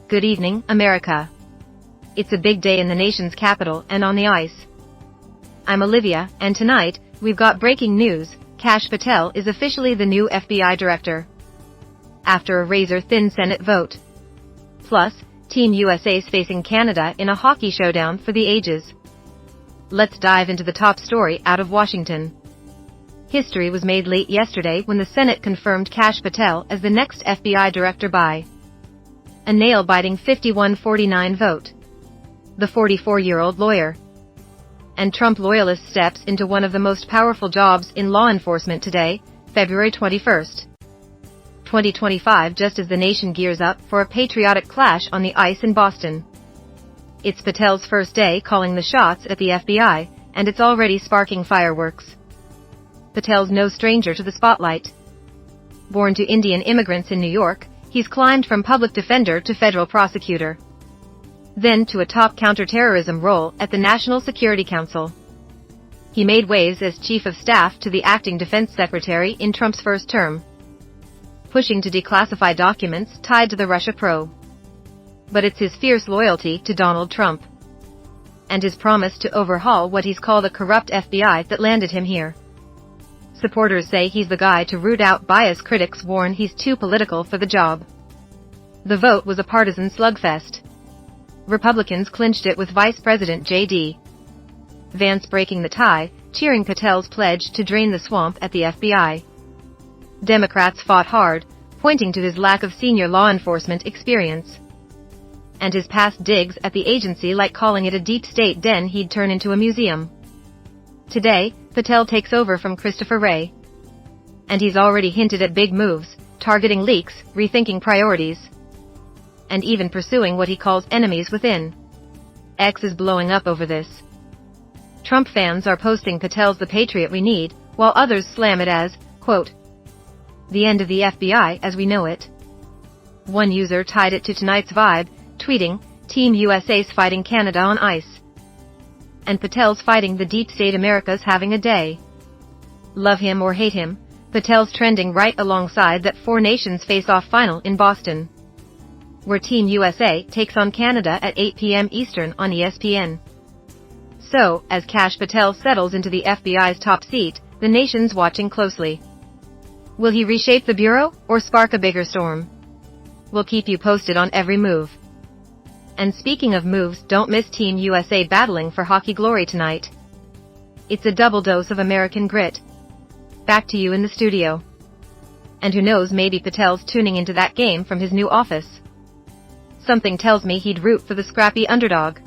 Good evening, America. It's a big day in the nation's capital and on the ice. I'm Olivia, and tonight, we've got breaking news. Kash Patel is officially the new FBI director. After a razor-thin Senate vote. Plus, Team USA's facing Canada in a hockey showdown for the ages. Let's dive into the top story out of Washington. History was made late yesterday when the Senate confirmed Kash Patel as the next FBI director by a nail-biting 51-49 vote. The 44-year-old lawyer and Trump loyalist steps into one of the most powerful jobs in law enforcement today, February 21, 2025, just as the nation gears up for a patriotic clash on the ice in Boston. It's Patel's first day calling the shots at the FBI, and it's already sparking fireworks. Patel's no stranger to the spotlight. Born to Indian immigrants in New York, he's climbed from public defender to federal prosecutor. Then to a top counterterrorism role at the National Security Council. He made waves as chief of staff to the acting defense secretary in Trump's first term, pushing to declassify documents tied to the Russia probe. But it's his fierce loyalty to Donald Trump and his promise to overhaul what he's called a corrupt FBI that landed him here. Supporters say he's the guy to root out bias. Critics warn he's too political for the job. The vote was a partisan slugfest. Republicans clinched it with Vice President J.D. Vance breaking the tie, cheering Patel's pledge to drain the swamp at the FBI. Democrats fought hard, pointing to his lack of senior law enforcement experience and his past digs at the agency, like calling it a deep state den he'd turn into a museum. Today, Patel takes over from Christopher Wray. And he's already hinted at big moves, targeting leaks, rethinking priorities, and even pursuing what he calls enemies within. X is blowing up over this. Trump fans are posting Patel's the patriot we need, while others slam it as, quote, the end of the FBI as we know it. One user tied it to tonight's vibe, tweeting, Team USA's fighting Canada on ice, and Patel's fighting the deep state. America's having a day. Love him or hate him, Patel's trending right alongside that four nations face-off final in Boston, where Team USA takes on Canada at 8 p.m. Eastern on ESPN. So, as Kash Patel settles into the FBI's top seat, the nation's watching closely. Will he reshape the bureau, or spark a bigger storm? We'll keep you posted on every move. And speaking of moves, don't miss Team USA battling for hockey glory tonight. It's a double dose of American grit. Back to you in the studio. And who knows, maybe Patel's tuning into that game from his new office. Something tells me he'd root for the scrappy underdog.